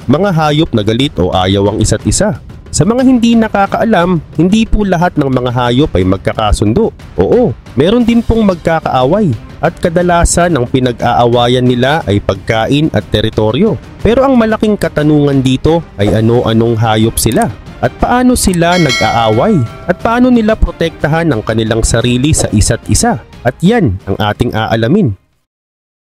mga hayop na galit o ayaw ang isa't isa. Sa mga hindi nakakaalam, hindi po lahat ng mga hayop ay magkakasundo. Oo, meron din pong magkakaaway at kadalasan ang pinag-aawayan nila ay pagkain at teritoryo. Pero ang malaking katanungan dito ay ano-anong hayop sila at paano sila nag-aaway at paano nila protektahan ang kanilang sarili sa isa't isa. At yan ang ating aalamin.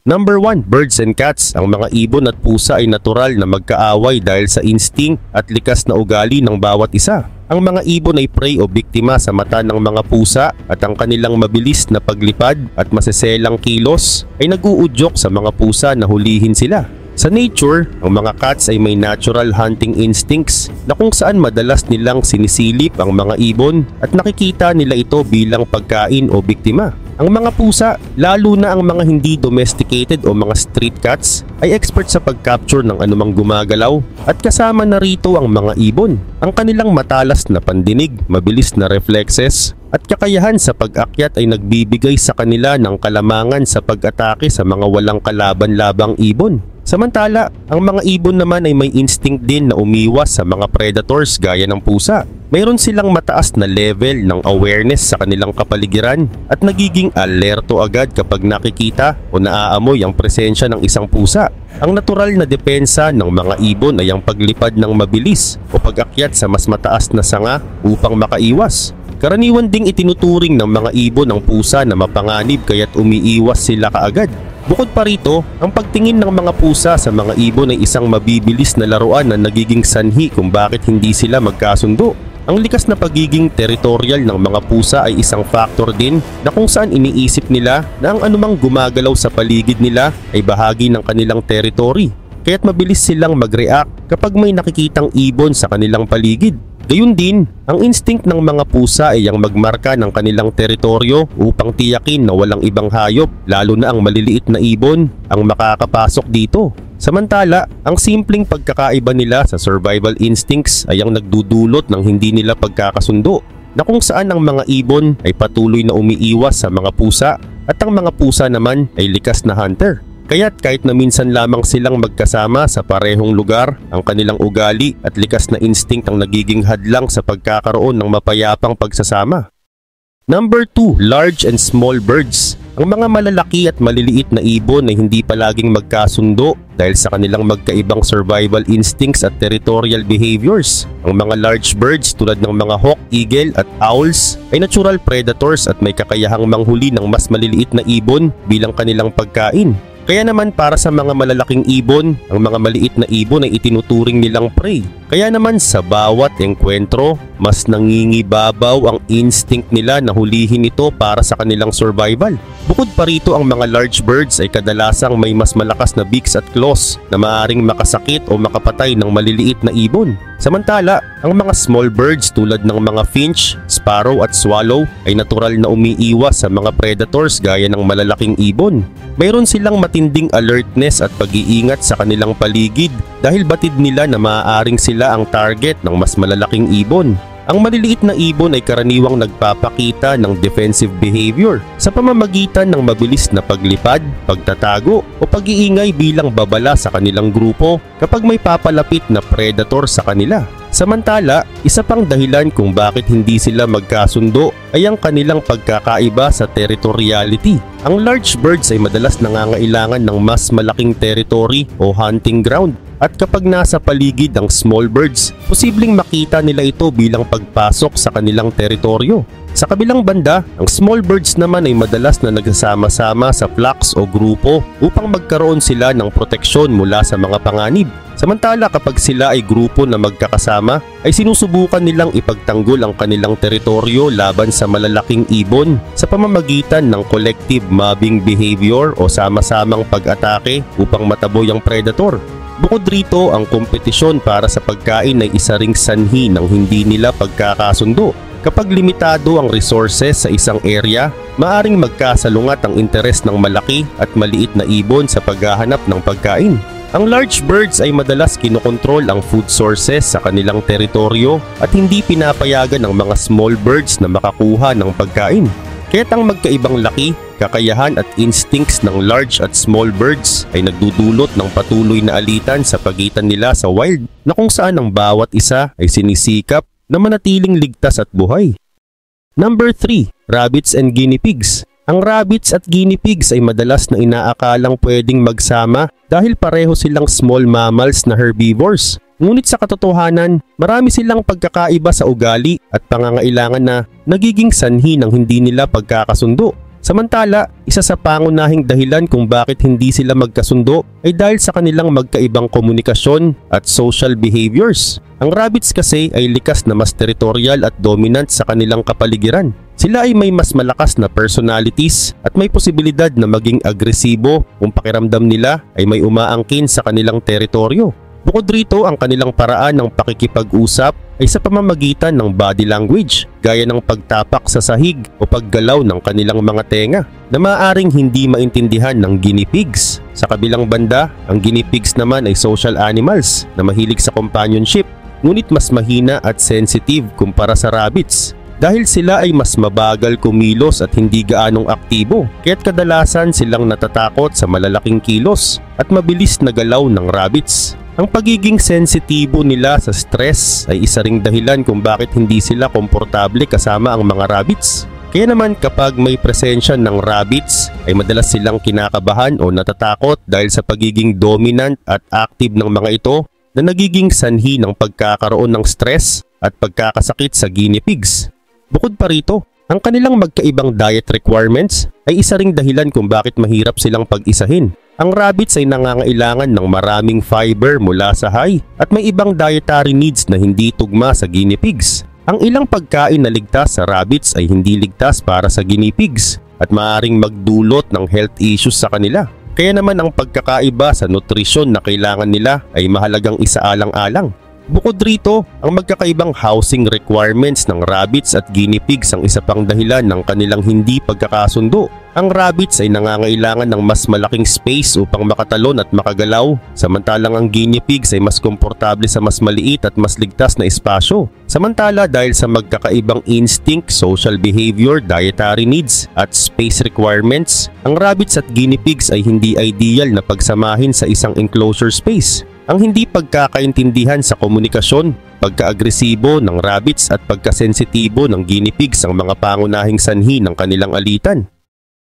Number 1, birds and cats. Ang mga ibon at pusa ay natural na magkaaway dahil sa instinct at likas na ugali ng bawat isa. Ang mga ibon ay prey o biktima sa mata ng mga pusa at ang kanilang mabilis na paglipad at maseselang kilos ay nag-uudyok sa mga pusa na hulihin sila. Sa nature, ang mga cats ay may natural hunting instincts na kung saan madalas nilang sinisilip ang mga ibon at nakikita nila ito bilang pagkain o biktima. Ang mga pusa, lalo na ang mga hindi domesticated o mga street cats, ay expert sa pag-capture ng anumang gumagalaw at kasama na rito ang mga ibon. Ang kanilang matalas na pandinig, mabilis na reflexes at kakayahan sa pag-akyat ay nagbibigay sa kanila ng kalamangan sa pag-atake sa mga walang kalaban-labang ibon. Samantala, ang mga ibon naman ay may instinct din na umiwas sa mga predators gaya ng pusa. Mayroon silang mataas na level ng awareness sa kanilang kapaligiran at nagiging alerto agad kapag nakikita o naaamoy ang presensya ng isang pusa. Ang natural na depensa ng mga ibon ay ang paglipad ng mabilis o pag-akyat sa mas mataas na sanga upang makaiwas. Karaniwan ding itinuturing ng mga ibon ang pusa na mapanganib kaya't umiiwas sila kaagad. Bukod pa rito, ang pagtingin ng mga pusa sa mga ibon ay isang mabibilis na laruan na nagiging sanhi kung bakit hindi sila magkasundo. Ang likas na pagiging teritorial ng mga pusa ay isang factor din na kung saan iniisip nila na ang anumang gumagalaw sa paligid nila ay bahagi ng kanilang territory. Kaya't mabilis silang mag-react kapag may nakikitang ibon sa kanilang paligid. Gayun din, ang instinct ng mga pusa ay ang magmarka ng kanilang teritoryo upang tiyakin na walang ibang hayop, lalo na ang maliliit na ibon, ang makakapasok dito. Samantala, ang simpleng pagkakaiba nila sa survival instincts ay ang nagdudulot ng hindi nila pagkakasundo, na kung saan ang mga ibon ay patuloy na umiiwas sa mga pusa at ang mga pusa naman ay likas na hunter. Kaya't kahit na minsan lamang silang magkasama sa parehong lugar, ang kanilang ugali at likas na instinct ang nagiging hadlang sa pagkakaroon ng mapayapang pagsasama. Number 2, large and small birds. Ang mga malalaki at maliliit na ibon ay hindi palaging magkasundo dahil sa kanilang magkaibang survival instincts at territorial behaviors. Ang mga large birds tulad ng mga hawk, eagle at owls ay natural predators at may kakayahang manghuli ng mas maliliit na ibon bilang kanilang pagkain. Kaya naman para sa mga malalaking ibon, ang mga maliit na ibon ay itinuturing nilang prey. Kaya naman sa bawat engkwentro, mas nangingibabaw ang instinct nila na hulihin ito para sa kanilang survival. Bukod pa rito, ang mga large birds ay kadalasang may mas malakas na beaks at claws na maaaring makasakit o makapatay ng maliliit na ibon. Samantala, ang mga small birds tulad ng mga finch, sparrow at swallow ay natural na umiiwas sa mga predators gaya ng malalaking ibon. Mayroon silang matinding alertness at pag-iingat sa kanilang paligid dahil batid nila na maaaring sila ang target ng mas malalaking ibon. Ang maliliit na ibon ay karaniwang nagpapakita ng defensive behavior sa pamamagitan ng mabilis na paglipad, pagtatago o pag-iingay bilang babala sa kanilang grupo kapag may papalapit na predator sa kanila. Samantala, isa pang dahilan kung bakit hindi sila magkasundo ay ang kanilang pagkakaiba sa territoriality. Ang large birds ay madalas nangangailangan ng mas malaking territory o hunting ground. At kapag nasa paligid ang small birds, posibleng makita nila ito bilang pagpasok sa kanilang teritoryo. Sa kabilang banda, ang small birds naman ay madalas na nagsasama-sama sa flocks o grupo upang magkaroon sila ng proteksyon mula sa mga panganib. Samantala kapag sila ay grupo na magkakasama, ay sinusubukan nilang ipagtanggol ang kanilang teritoryo laban sa malalaking ibon sa pamamagitan ng collective mobbing behavior o sama-samang pag-atake upang mataboy ang predator. Bukod rito, ang kompetisyon para sa pagkain ay isa ring sanhi ng hindi nila pagkakasundo. Kapag limitado ang resources sa isang area, maaring magkasalungat ang interes ng malaki at maliit na ibon sa paghahanap ng pagkain. Ang large birds ay madalas kinokontrol ang food sources sa kanilang teritoryo at hindi pinapayagan ng mga small birds na makakuha ng pagkain. Kaya't ang magkaibang laki, kakayahan at instincts ng large at small birds ay nagdudulot ng patuloy na alitan sa pagitan nila sa wild na kung saan ang bawat isa ay sinisikap na manatiling ligtas at buhay. Number 3. Rabbits and guinea pigs. Ang rabbits at guinea pigs ay madalas na inaakalang pwedeng magsama dahil pareho silang small mammals na herbivores. Ngunit sa katotohanan, marami silang pagkakaiba sa ugali at pangangailangan na nagiging sanhi ng hindi nila pagkakasundo. Samantala, isa sa pangunahing dahilan kung bakit hindi sila magkasundo ay dahil sa kanilang magkaibang komunikasyon at social behaviors. Ang rabbits kasi ay likas na mas territorial at dominant sa kanilang kapaligiran. Sila ay may mas malakas na personalities at may posibilidad na maging agresibo kung pakiramdam nila ay may umaangkin sa kanilang teritoryo. Bukod rito, ang kanilang paraan ng pakikipag-usap ay sa pamamagitan ng body language gaya ng pagtapak sa sahig o paggalaw ng kanilang mga tenga na maaaring hindi maintindihan ng guinea pigs. Sa kabilang banda, ang guinea pigs naman ay social animals na mahilig sa companionship, ngunit mas mahina at sensitive kumpara sa rabbits. Dahil sila ay mas mabagal kumilos at hindi gaanong aktibo, kaya't kadalasan silang natatakot sa malalaking kilos at mabilis na galaw ng rabbits. Ang pagiging sensitibo nila sa stress ay isa ring dahilan kung bakit hindi sila komportable kasama ang mga rabbits. Kaya naman kapag may presensya ng rabbits ay madalas silang kinakabahan o natatakot dahil sa pagiging dominant at active ng mga ito na nagiging sanhi ng pagkakaroon ng stress at pagkakasakit sa guinea pigs. Bukod pa rito, ang kanilang magkaibang diet requirements ay isa ring dahilan kung bakit mahirap silang pag-isahin. Ang rabbits ay nangangailangan ng maraming fiber mula sa hay at may ibang dietary needs na hindi tugma sa guinea pigs. Ang ilang pagkain na ligtas sa rabbits ay hindi ligtas para sa guinea pigs at maaaring magdulot ng health issues sa kanila. Kaya naman ang pagkakaiba sa nutrisyon na kailangan nila ay mahalagang isaalang-alang. Bukod rito, ang magkakaibang housing requirements ng rabbits at guinea pigs ang isa pang dahilan ng kanilang hindi pagkakasundo. Ang rabbits ay nangangailangan ng mas malaking space upang makatalon at makagalaw, samantalang ang guinea pigs ay mas komportable sa mas maliit at mas ligtas na espasyo. Samantala dahil sa magkakaibang instinct, social behavior, dietary needs at space requirements, ang rabbits at guinea pigs ay hindi ideal na pagsamahin sa isang enclosure space. Ang hindi pagkakaintindihan sa komunikasyon, pagka-agresibo ng rabbits at pagkasensitibo ng guinea pigs ang mga pangunahing sanhi ng kanilang alitan.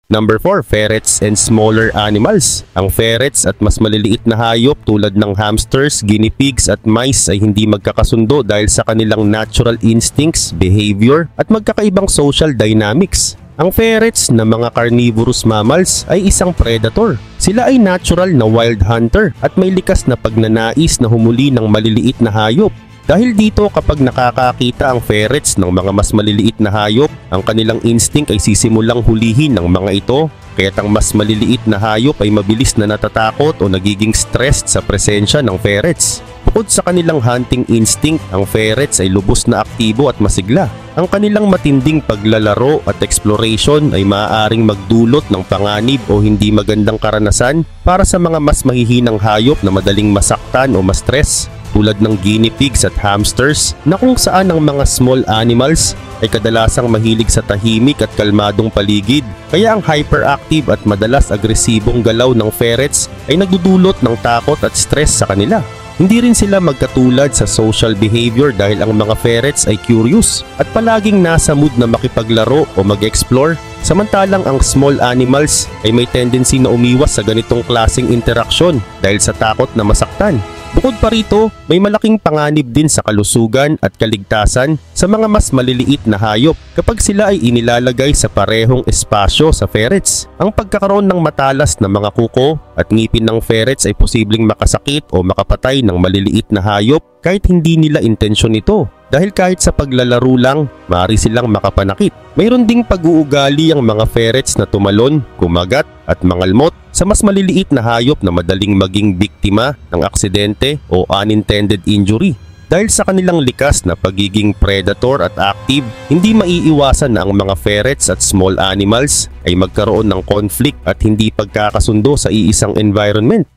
Number 4. Ferrets and smaller animals. Ang ferrets at mas maliliit na hayop tulad ng hamsters, guinea pigs at mice ay hindi magkakasundo dahil sa kanilang natural instincts, behavior at magkakaibang social dynamics. Ang ferrets na mga carnivorous mammals ay isang predator. Sila ay natural na wild hunter at may likas na pagnanais na humuli ng maliliit na hayop. Dahil dito kapag nakakakita ang ferrets ng mga mas maliliit na hayop, ang kanilang instinct ay sisimulang hulihin ng mga ito. Kaya't ang mas maliliit na hayop ay mabilis na natatakot o nagiging stressed sa presensya ng ferrets. Bukod sa kanilang hunting instinct, ang ferrets ay lubos na aktibo at masigla. Ang kanilang matinding paglalaro at exploration ay maaaring magdulot ng panganib o hindi magandang karanasan para sa mga mas mahihinang hayop na madaling masaktan o ma-stress, tulad ng guinea pigs at hamsters na kung saan ang mga small animals ay kadalasang mahilig sa tahimik at kalmadong paligid. Kaya ang hyperactive at madalas agresibong galaw ng ferrets ay nagdudulot ng takot at stress sa kanila. Hindi rin sila magkatulad sa social behavior dahil ang mga ferrets ay curious at palaging nasa mood na makipaglaro o mag-explore, samantalang ang small animals ay may tendency na umiwas sa ganitong klaseng interaksyon dahil sa takot na masaktan. Bukod pa rito, may malaking panganib din sa kalusugan at kaligtasan sa mga mas maliliit na hayop kapag sila ay inilalagay sa parehong espasyo sa ferrets. Ang pagkakaroon ng matalas na mga kuko at ngipin ng ferrets ay posibleng makasakit o makapatay ng maliliit na hayop kahit hindi nila intensyon ito. Dahil kahit sa paglalaro lang, maaari silang makapanakit. Mayroon ding pag-uugali ang mga ferrets na tumalon, kumagat at mangalmot sa mas maliliit na hayop na madaling maging biktima ng aksidente o unintended injury. Dahil sa kanilang likas na pagiging predator at active, hindi maiiwasan na ang mga ferrets at small animals ay magkaroon ng conflict at hindi pagkakasundo sa iisang environment.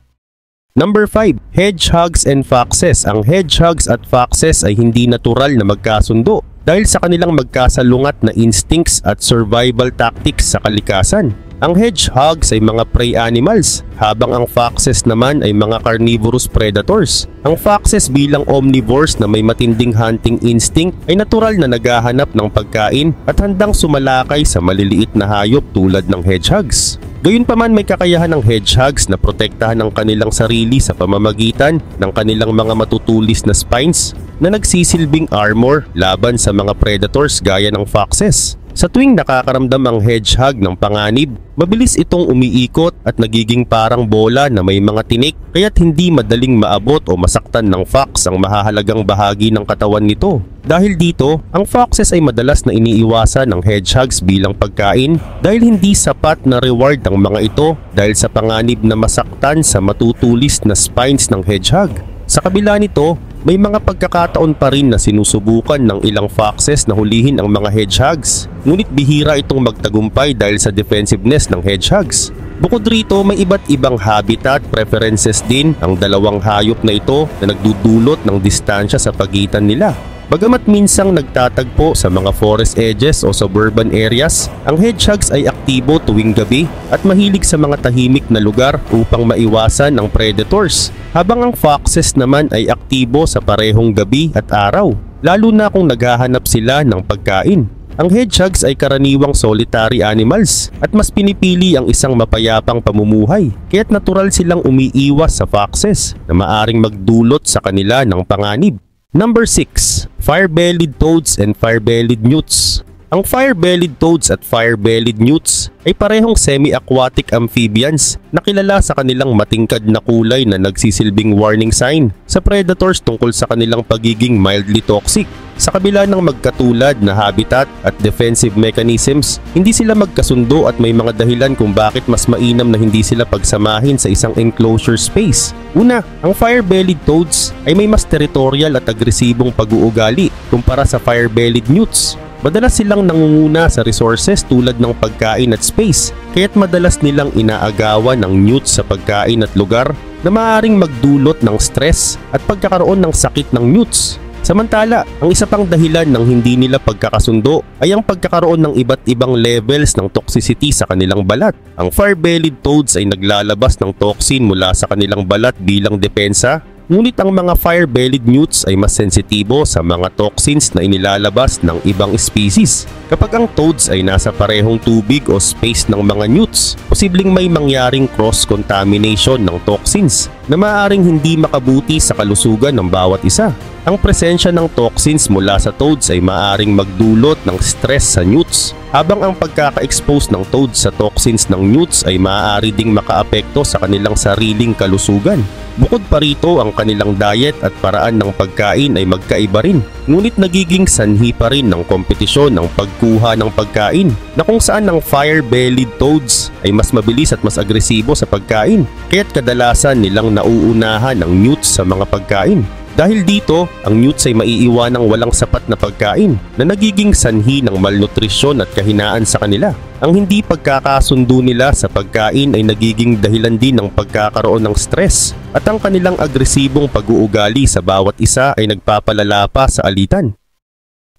Number 5. Hedgehogs and foxes. Ang hedgehogs at foxes ay hindi natural na magkasundo. dahil sa kanilang magkasalungat na instincts at survival tactics sa kalikasan. Ang hedgehogs ay mga prey animals, habang ang foxes naman ay mga carnivorous predators. Ang foxes bilang omnivores na may matinding hunting instinct ay natural na naghahanap ng pagkain at handang sumalakay sa maliliit na hayop tulad ng hedgehogs. Gayunpaman, may kakayahan ng hedgehogs na protektahan ang kanilang sarili sa pamamagitan ng kanilang mga matutulis na spines na nagsisilbing armor laban sa mga predators gaya ng foxes. Sa tuwing nakakaramdam ang hedgehog ng panganib, mabilis itong umiikot at nagiging parang bola na may mga tinik, kaya't hindi madaling maabot o masaktan ng fox ang mahahalagang bahagi ng katawan nito. Dahil dito, ang foxes ay madalas na iniiwasan ng hedgehogs bilang pagkain dahil hindi sapat na reward ang mga ito dahil sa panganib na masaktan sa matutulis na spines ng hedgehog. Sa kabila nito, may mga pagkakataon pa rin na sinusubukan ng ilang foxes na hulihin ang mga hedgehogs. Ngunit bihira itong magtagumpay dahil sa defensiveness ng hedgehogs. Bukod rito, may iba't ibang habitat preferences din ang dalawang hayop na ito na nagdudulot ng distansya sa pagitan nila. Bagamat minsang nagtatagpo sa mga forest edges o suburban areas, ang hedgehogs ay aktibo tuwing gabi at mahilig sa mga tahimik na lugar upang maiwasan ang predators, habang ang foxes naman ay aktibo sa parehong gabi at araw, lalo na kung naghahanap sila ng pagkain. Ang hedgehogs ay karaniwang solitary animals at mas pinipili ang isang mapayapang pamumuhay, kaya't natural silang umiiwas sa foxes na maaring magdulot sa kanila ng panganib. Number 6. Fire-bellied toads and fire-bellied newts. Ang fire-bellied toads at fire-bellied newts ay parehong semi-aquatic amphibians na kilala sa kanilang matingkad na kulay na nagsisilbing warning sign sa predators tungkol sa kanilang pagiging mildly toxic. Sa kabila ng magkatulad na habitat at defensive mechanisms, hindi sila magkasundo at may mga dahilan kung bakit mas mainam na hindi sila pagsamahin sa isang enclosure space. Una, ang fire-bellied toads ay may mas territorial at agresibong pag-uugali kumpara sa fire-bellied newts. Madalas silang nangunguna sa resources tulad ng pagkain at space, kaya't madalas nilang inaagawan ng newts sa pagkain at lugar na maaaring magdulot ng stress at pagkakaroon ng sakit ng newts. Samantala, ang isa pang dahilan ng hindi nila pagkakasundo ay ang pagkakaroon ng iba't ibang levels ng toxicity sa kanilang balat. Ang fire-bellied toads ay naglalabas ng toxin mula sa kanilang balat bilang depensa, ngunit ang mga fire-bellied newts ay mas sensitibo sa mga toxins na inilalabas ng ibang species. Kapag ang toads ay nasa parehong tubig o space ng mga newts, posibleng may mangyaring cross-contamination ng toxins na maaaring hindi makabuti sa kalusugan ng bawat isa. Ang presensya ng toxins mula sa toads ay maaaring magdulot ng stress sa newts, habang ang pagkaka-expose ng toads sa toxins ng newts ay maaari ding makaapekto sa kanilang sariling kalusugan. Bukod pa rito, ang kanilang diet at paraan ng pagkain ay magkaiba rin, ngunit nagiging sanhi pa rin ng kompetisyon ng pagkuha ng pagkain, na kung saan ang fire-bellied toads ay mas mabilis at mas agresibo sa pagkain, kaya't kadalasan nilang nauunahan ang newts sa mga pagkain. Dahil dito, ang newts ay maiiwanang walang sapat na pagkain na nagiging sanhi ng malnutrisyon at kahinaan sa kanila. Ang hindi pagkakasundo nila sa pagkain ay nagiging dahilan din ng pagkakaroon ng stress, at ang kanilang agresibong pag-uugali sa bawat isa ay nagpapalala pa sa alitan.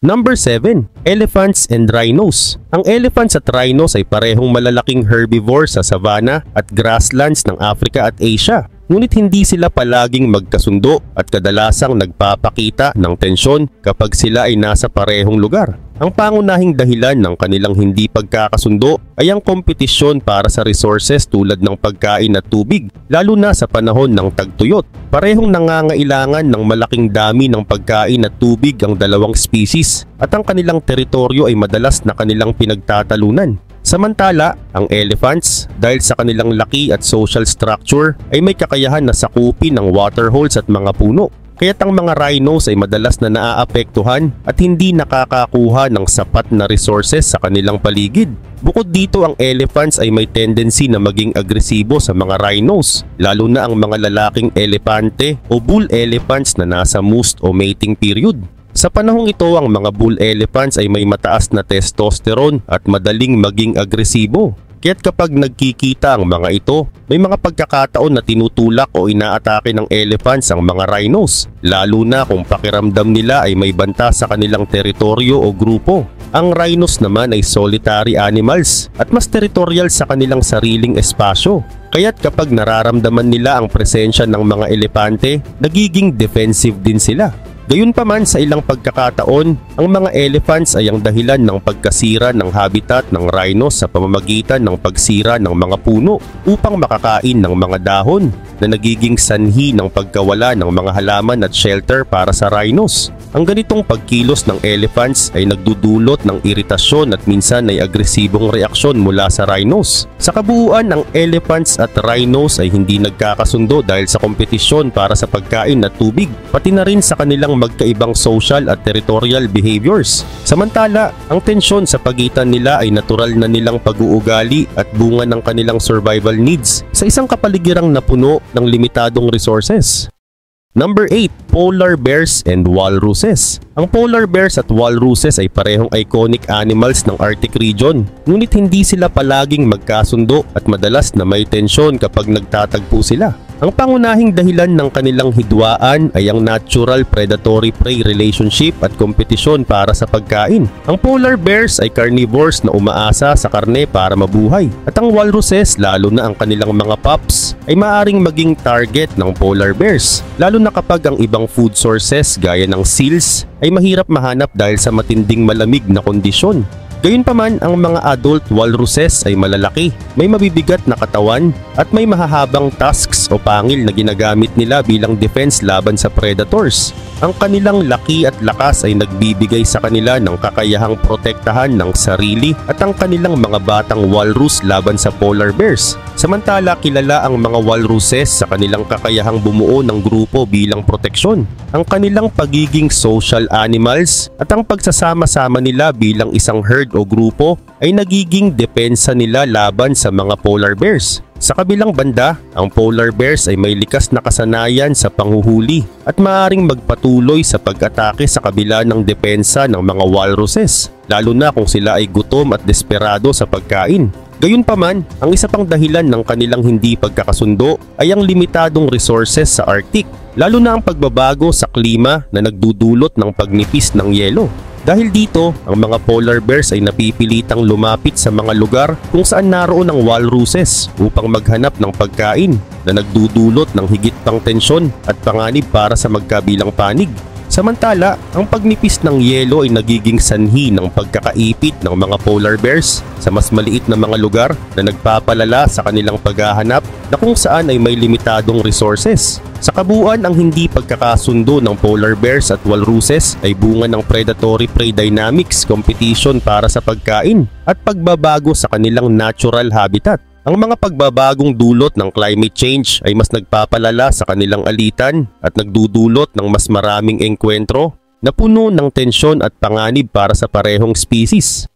Number 7. Elephants and rhinos. Ang elephants at rhinos ay parehong malalaking herbivores sa savanna at grasslands ng Africa at Asia. Ngunit hindi sila palaging magkasundo at kadalasang nagpapakita ng tensyon kapag sila ay nasa parehong lugar. Ang pangunahing dahilan ng kanilang hindi pagkakasundo ay ang kompetisyon para sa resources tulad ng pagkain at tubig, lalo na sa panahon ng tagtuyot. Parehong nangangailangan ng malaking dami ng pagkain at tubig ang dalawang species, at ang kanilang teritoryo ay madalas na kanilang pinagtatalunan. Samantala, ang elephants, dahil sa kanilang laki at social structure, ay may kakayahan na sakupin ang waterholes at mga puno. Kaya't ang mga rhinos ay madalas na naaapektuhan at hindi nakakakuha ng sapat na resources sa kanilang paligid. Bukod dito, ang elephants ay may tendency na maging agresibo sa mga rhinos, lalo na ang mga lalaking elepante o bull elephants na nasa moost o mating period. Sa panahong ito, ang mga bull elephants ay may mataas na testosterone at madaling maging agresibo. Kaya't kapag nagkikita ang mga ito, may mga pagkakataon na tinutulak o inaatake ng elephants ang mga rhinos, lalo na kung pakiramdam nila ay may banta sa kanilang teritoryo o grupo. Ang rhinos naman ay solitary animals at mas territorial sa kanilang sariling espasyo. Kaya't kapag nararamdaman nila ang presensya ng mga elepante, nagiging defensive din sila. Gayunpaman sa ilang pagkakataon, ang mga elephants ay ang dahilan ng pagkasira ng habitat ng rhinos sa pamamagitan ng pagsira ng mga puno upang makakain ng mga dahon na nagiging sanhi ng pagkawala ng mga halaman at shelter para sa rhinos. Ang ganitong pagkilos ng elephants ay nagdudulot ng iritasyon at minsan ay agresibong reaksyon mula sa rhinos. Sa kabuuan, ang elephants at rhinos ay hindi nagkakasundo dahil sa kompetisyon para sa pagkain at tubig, pati na rin sa kanilang magkaibang social at territorial behaviors. Samantala, ang tensyon sa pagitan nila ay natural na nilang pag-uugali at bunga ng kanilang survival needs sa isang kapaligirang napuno ng limitadong resources. Number 8. Polar bears and walruses. Ang polar bears at walruses ay parehong iconic animals ng Arctic region, ngunit hindi sila palaging magkasundo at madalas na may tensyon kapag nagtatagpo sila. Ang pangunahing dahilan ng kanilang hidwaan ay ang natural predatory-prey relationship at kompetisyon para sa pagkain. Ang polar bears ay carnivores na umaasa sa karne para mabuhay, at ang walruses, lalo na ang kanilang mga pups, ay maaring maging target ng polar bears, lalo na kapag ang ibang food sources gaya ng seals ay mahirap mahanap dahil sa matinding malamig na kondisyon. Gayunpaman, ang mga adult walruses ay malalaki, may mabibigat na katawan at may mahahabang tusks o pangil na ginagamit nila bilang defense laban sa predators. Ang kanilang laki at lakas ay nagbibigay sa kanila ng kakayahang protektahan ng sarili at ang kanilang mga batang walrus laban sa polar bears. Samantala, kilala ang mga walruses sa kanilang kakayahang bumuo ng grupo bilang proteksyon, ang kanilang pagiging social animals at ang pagsasama-sama nila bilang isang herd o grupo ay nagiging depensa nila laban sa mga polar bears. Sa kabilang banda, ang polar bears ay may likas na kasanayan sa panghuhuli at maaaring magpatuloy sa pag-atake sa kabila ng depensa ng mga walruses, lalo na kung sila ay gutom at desperado sa pagkain. Gayunpaman, ang isa pang dahilan ng kanilang hindi pagkakasundo ay ang limitadong resources sa Arctic, lalo na ang pagbabago sa klima na nagdudulot ng pagnipis ng yelo. Dahil dito, ang mga polar bears ay napipilitang lumapit sa mga lugar kung saan naroon ang walruses upang maghanap ng pagkain na nagdudulot ng higit pang tensyon at panganib para sa magkabilang panig. Samantala, ang pagnipis ng yelo ay nagiging sanhi ng pagkakaipit ng mga polar bears sa mas maliit na mga lugar na nagpapalala sa kanilang paghahanap na kung saan ay may limitadong resources. Sa kabuuan, ang hindi pagkakasundo ng polar bears at walruses ay bunga ng predatory-prey dynamics, competition para sa pagkain at pagbabago sa kanilang natural habitat. Ang mga pagbabagong dulot ng climate change ay mas nagpapalala sa kanilang alitan at nagdudulot ng mas maraming engkwentro na puno ng tensyon at panganib para sa parehong species.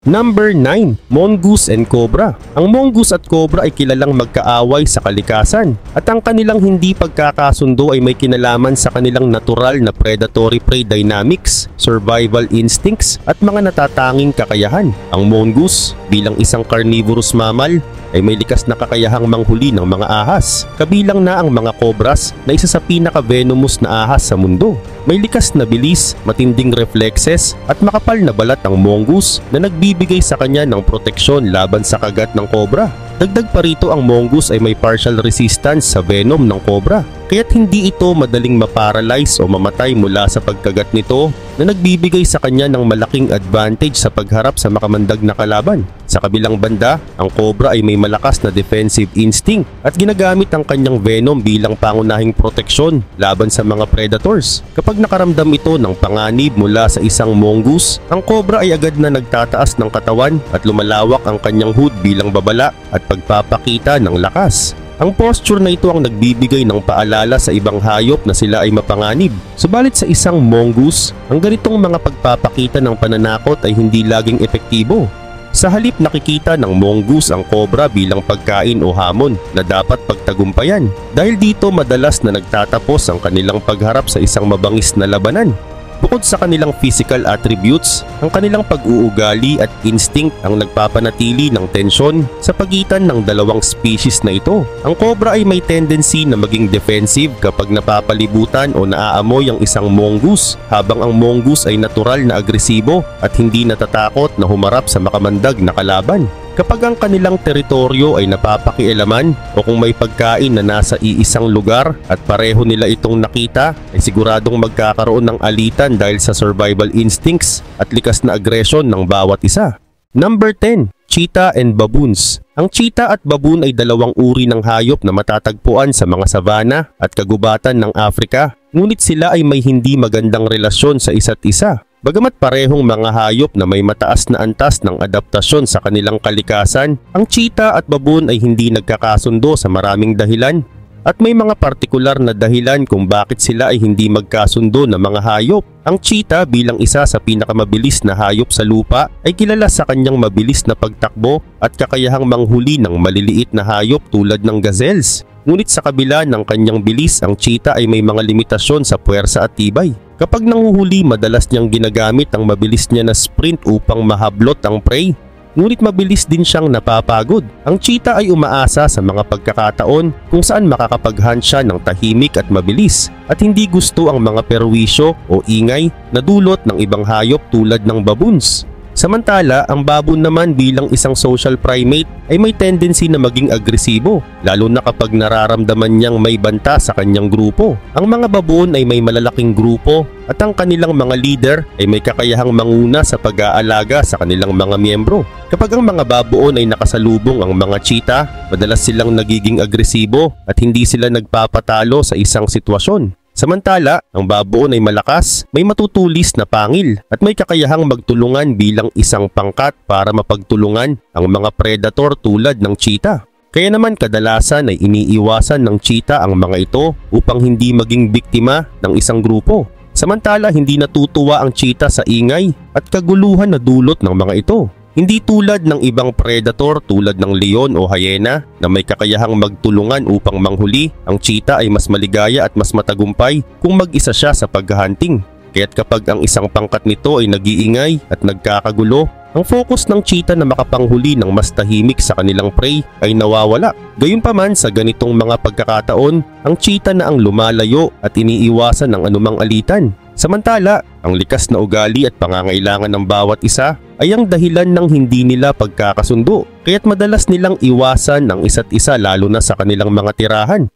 Number 9. Mongoose and Cobra. Ang mongoose at cobra ay kilalang magkaaway sa kalikasan at ang kanilang hindi pagkakasundo ay may kinalaman sa kanilang natural na predatory-prey dynamics, survival instincts at mga natatanging kakayahan. Ang mongoose, bilang isang carnivorous mammal, ay may likas na kakayahang manghuli ng mga ahas, kabilang na ang mga cobras na isa sa pinaka-venomous na ahas sa mundo. May likas na bilis, matinding reflexes at makapal na balat ang mongoose na nagbibigay sa kanya ng proteksyon laban sa kagat ng cobra. Dagdag pa rito, ang mongoose ay may partial resistance sa venom ng cobra, kaya't hindi ito madaling maparalyze o mamatay mula sa pagkagat nito na nagbibigay sa kanya ng malaking advantage sa pagharap sa makamandag na kalaban. Sa kabilang banda, ang cobra ay may malakas na defensive instinct at ginagamit ang kanyang venom bilang pangunahing proteksyon laban sa mga predators. Kapag nakaramdam ito ng panganib mula sa isang mongoose, ang cobra ay agad na nagtataas ng katawan at lumalawak ang kanyang hood bilang babala at pagpapakita ng lakas. Ang posture na ito ang nagbibigay ng paalala sa ibang hayop na sila ay mapanganib. Subalit sa isang mongoose, ang ganitong mga pagpapakita ng pananakot ay hindi laging epektibo. Sa halip, nakikita ng mongoose ang cobra bilang pagkain o hamon na dapat pagtagumpayan. Dahil dito, madalas na nagtatapos ang kanilang pagharap sa isang mabangis na labanan. Bukod sa kanilang physical attributes, ang kanilang pag-uugali at instinct ang nagpapanatili ng tensyon sa pagitan ng dalawang species na ito. Ang cobra ay may tendency na maging defensive kapag napapalibutan o naaamoy ang isang mongoose, habang ang mongoose ay natural na agresibo at hindi natatakot na humarap sa makamandag na kalaban. Kapag ang kanilang teritoryo ay napapakialaman o kung may pagkain na nasa iisang lugar at pareho nila itong nakita, ay siguradong magkakaroon ng alitan dahil sa survival instincts at likas na aggression ng bawat isa. Number 10. Cheetah and baboons. Ang cheetah at baboon ay dalawang uri ng hayop na matatagpuan sa mga savanna at kagubatan ng Africa, ngunit sila ay may hindi magandang relasyon sa isa't isa. Bagamat parehong mga hayop na may mataas na antas ng adaptasyon sa kanilang kalikasan, ang cheetah at baboon ay hindi nagkakasundo sa maraming dahilan at may mga partikular na dahilan kung bakit sila ay hindi magkasundo na mga hayop. Ang cheetah bilang isa sa pinakamabilis na hayop sa lupa ay kilala sa kanyang mabilis na pagtakbo at kakayahang manghuli ng maliliit na hayop tulad ng gazelles. Ngunit sa kabila ng kanyang bilis, ang cheetah ay may mga limitasyon sa puwersa at tibay. Kapag nanguhuli, madalas niyang ginagamit ang mabilis niya na sprint upang mahablot ang prey. Ngunit mabilis din siyang napapagod. Ang cheetah ay umaasa sa mga pagkakataon kung saan makakapag-hunt siya ng tahimik at mabilis at hindi gusto ang mga perwisyo o ingay na dulot ng ibang hayop tulad ng baboons. Samantala, ang baboon naman bilang isang social primate ay may tendency na maging agresibo, lalo na kapag nararamdaman niyang may banta sa kanyang grupo. Ang mga baboon ay may malalaking grupo at ang kanilang mga leader ay may kakayahang manguna sa pag-aalaga sa kanilang mga miyembro. Kapag ang mga baboon ay nakasalubong ang mga cheetah, madalas silang nagiging agresibo at hindi sila nagpapatalo sa isang sitwasyon. Samantala, ang baboon ay malakas, may matutulis na pangil at may kakayahang magtulungan bilang isang pangkat para mapagtulungan ang mga predator tulad ng cheetah. Kaya naman kadalasan ay iniiwasan ng cheetah ang mga ito upang hindi maging biktima ng isang grupo. Samantala, hindi natutuwa ang cheetah sa ingay at kaguluhan na dulot ng mga ito. Hindi tulad ng ibang predator tulad ng leon o hyena na may kakayahang magtulungan upang manghuli, ang cheetah ay mas maligaya at mas matagumpay kung mag-isa siya sa paghahunting. Kaya't kapag ang isang pangkat nito ay nag-iingay at nagkakagulo, ang focus ng cheetah na makapanghuli ng mas tahimik sa kanilang prey ay nawawala. Gayunpaman sa ganitong mga pagkakataon, ang cheetah na ang lumalayo at iniiwasan ng anumang alitan. Samantala, ang likas na ugali at pangangailangan ng bawat isa ay ang dahilan ng hindi nila pagkakasundo, kaya't madalas nilang iwasan ang isa't isa lalo na sa kanilang mga tirahan.